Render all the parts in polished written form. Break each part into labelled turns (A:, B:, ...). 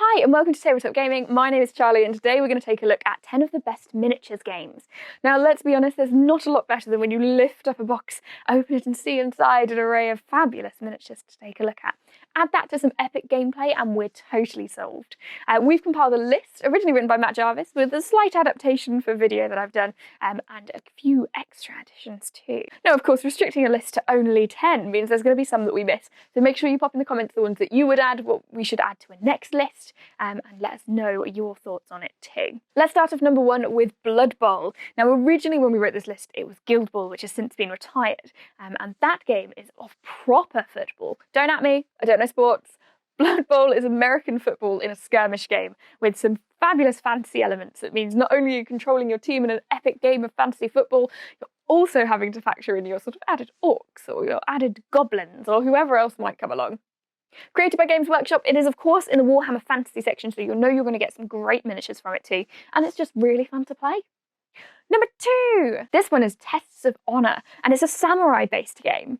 A: Hi and welcome to Tabletop Gaming. My name is Charlie and today we're going to take a look at 10 of the best miniatures games. Now let's be honest, there's not a lot better than when you lift up a box, open it and see inside an array of fabulous miniatures to take a look at. Add that to some epic gameplay and we're totally solved. We've compiled a list, originally written by Matt Jarvis, with a slight adaptation for video that I've done and a few extra additions too. Now of course restricting a list to only 10 means there's going to be some that we miss, so make sure you pop in the comments the ones that you would add, what we should add to a next list, and let us know your thoughts on it too. Let's start off number 1 with Blood Bowl. Now originally when we wrote this list it was Guild Ball, which has since been retired, and that game is of proper football. Don't at me, I don't know sports. Blood Bowl is American football in a skirmish game with some fabulous fantasy elements. It means not only are you controlling your team in an epic game of fantasy football, you're also having to factor in your sort of added orcs or your added goblins or whoever else might come along. Created by Games Workshop, it is of course in the Warhammer Fantasy section, so you'll know you're going to get some great miniatures from it too, and it's just really fun to play. Number 2! This one is Tests of Honor, and it's a samurai-based game.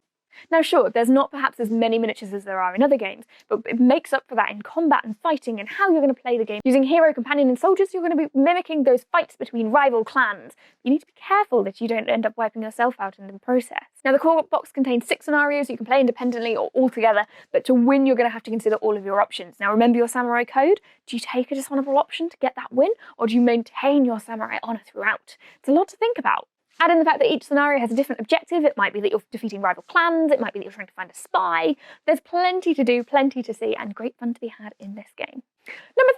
A: Now sure, there's not perhaps as many miniatures as there are in other games, but it makes up for that in combat and fighting and how you're going to play the game. Using hero, companion and soldiers, you're going to be mimicking those fights between rival clans. You need to be careful that you don't end up wiping yourself out in the process. Now the core box contains 6 scenarios you can play independently or all together, but to win you're going to have to consider all of your options. Now remember your samurai code? Do you take a dishonourable option to get that win, or do you maintain your samurai honour throughout? It's a lot to think about. Add in the fact that each scenario has a different objective. It might be that you're defeating rival clans, it might be that you're trying to find a spy. There's plenty to do, plenty to see, and great fun to be had in this game. Number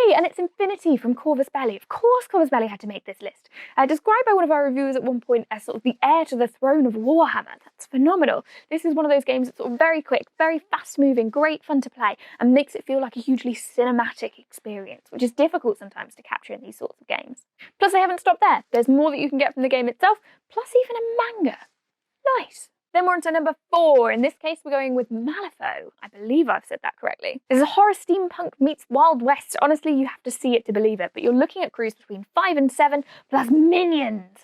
A: 3, and it's Infinity from Corvus Belli. Of course Corvus Belli had to make this list. Described by one of our reviewers at one point as sort of the heir to the throne of Warhammer. That's phenomenal. This is one of those games that's sort of very quick, very fast moving, great fun to play, and makes it feel like a hugely cinematic experience, which is difficult sometimes to capture in these sorts of games. Plus they haven't stopped there. There's more that you can get from the game itself, plus even a manga. Nice. Then we're on to number 4. In this case, we're going with Malifaux. I believe I've said that correctly. This is a horror steampunk meets Wild West. Honestly, you have to see it to believe it, but you're looking at crews between 5 and 7, plus minions.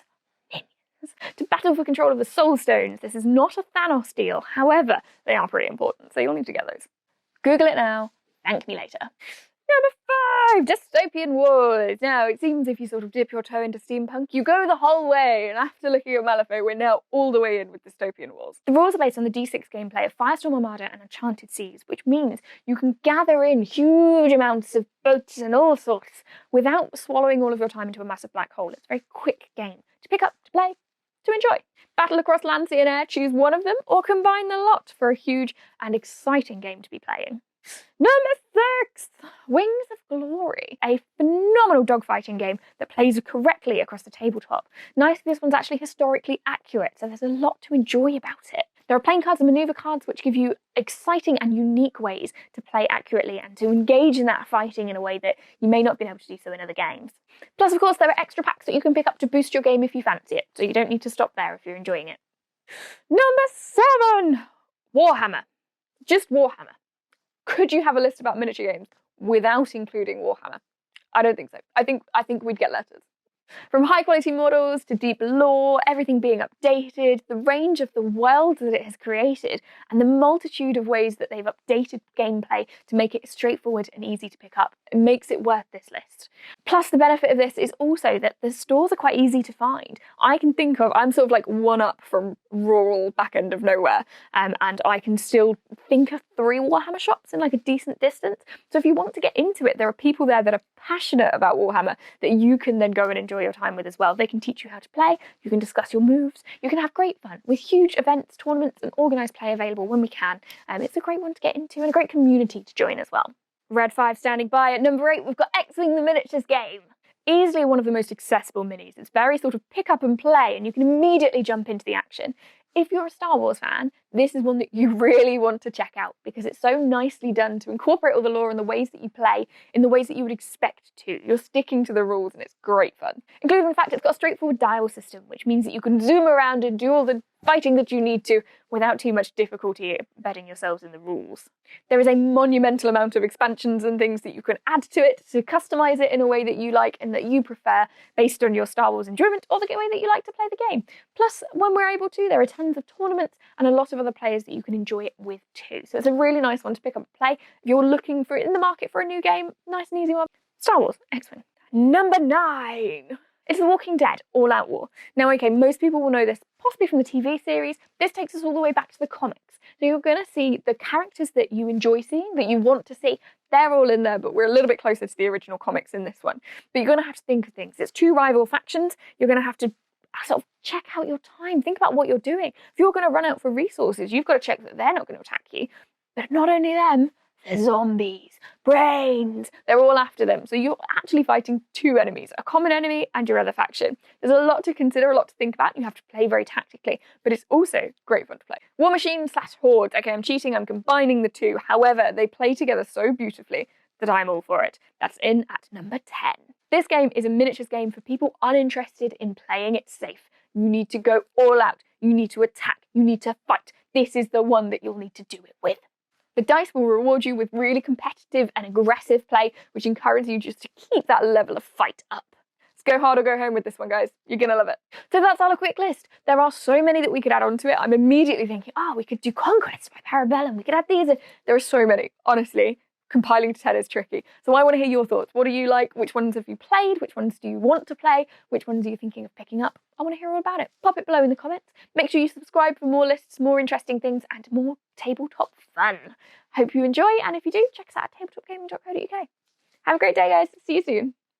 A: To battle for control of the Soul Stones. This is not a Thanos deal. However, they are pretty important, so you'll need to get those. Google it now. Thank me later. Number 5, Dystopian Wars. Now, it seems if you sort of dip your toe into steampunk, you go the whole way, and after looking at Malifaux, we're now all the way in with Dystopian Wars. The rules are based on the D6 gameplay of Firestorm Armada and Enchanted Seas, which means you can gather in huge amounts of boats and all sorts without swallowing all of your time into a massive black hole. It's a very quick game to pick up, to play, to enjoy. Battle across land, sea and air, choose one of them, or combine the lot for a huge and exciting game to be playing. Number 6, Wings of Glory, a phenomenal dogfighting game that plays correctly across the tabletop. Nice, this one's actually historically accurate, so there's a lot to enjoy about it. There are playing cards and maneuver cards which give you exciting and unique ways to play accurately and to engage in that fighting in a way that you may not have been able to do so in other games. Plus, of course, there are extra packs that you can pick up to boost your game if you fancy it, so you don't need to stop there if you're enjoying it. Number 7, Warhammer. Just Warhammer. Could you have a list about miniature games without including Warhammer? I don't think so. I think we'd get letters. From high quality models to deep lore, everything being updated, the range of the worlds that it has created, and the multitude of ways that they've updated gameplay to make it straightforward and easy to pick up, it makes it worth this list. Plus the benefit of this is also that the stores are quite easy to find. I'm sort of like one up from rural back end of nowhere, and I can still think of 3 Warhammer shops in like a decent distance. So if you want to get into it, there are people there that are passionate about Warhammer that you can then go and enjoy your time with as well. They can teach you how to play, you can discuss your moves, you can have great fun with huge events, tournaments and organised play available when we can. It's a great one to get into and a great community to join as well. Red 5 standing by. At number 8 we've got X-Wing the Miniatures game. Easily one of the most accessible minis. It's very sort of pick up and play and you can immediately jump into the action. If you're a Star Wars fan, this is one that you really want to check out because it's so nicely done to incorporate all the lore and the ways that you play in the ways that you would expect to. You're sticking to the rules and it's great fun. Including the fact it's got a straightforward dial system, which means that you can zoom around and do all the fighting that you need to without too much difficulty embedding yourselves in the rules. There is a monumental amount of expansions and things that you can add to it to customize it in a way that you like and that you prefer based on your Star Wars enjoyment or the way that you like to play the game. Plus, when we're able to, there are tons of tournaments and a lot of other players that you can enjoy it with too. So it's a really nice one to pick up and play. If you're looking for it in the market for a new game, nice and easy one. Star Wars, X-Wing. Number 9. It's The Walking Dead All Out War. Now, okay, most people will know this possibly from the TV series. This takes us all the way back to the comics. So you're going to see the characters that you enjoy seeing, that you want to see, they're all in there, but we're a little bit closer to the original comics in this one. But you're going to have to think of things. It's 2 rival factions. You're going to have to sort of check out your time. Think about what you're doing. If you're going to run out for resources, you've got to check that they're not going to attack you. But not only them, the zombies, brains, they're all after them. So you're actually fighting 2 enemies, a common enemy and your other faction. There's a lot to consider, a lot to think about. You have to play very tactically, but it's also great fun to play. Warmachine / Hoardes. Okay, I'm cheating, I'm combining the 2. However, they play together so beautifully that I'm all for it. That's in at number 10. This game is a miniatures game for people uninterested in playing it safe. You need to go all out. You need to attack. You need to fight. This is the one that you'll need to do it with. The dice will reward you with really competitive and aggressive play, which encourages you just to keep that level of fight up. Let's go hard or go home with this one, guys. You're going to love it. So that's our quick list. There are so many that we could add onto it. I'm immediately thinking, oh, we could do Conquest by Parabellum. We could add these. There are so many. Honestly, compiling to 10 is tricky. So I want to hear your thoughts. What do you like? Which ones have you played? Which ones do you want to play? Which ones are you thinking of picking up? I want to hear all about it. Pop it below in the comments. Make sure you subscribe for more lists, more interesting things, and more tabletop fun. Hope you enjoy, and if you do, check us out at tabletopgaming.co.uk. Have a great day, guys. See you soon.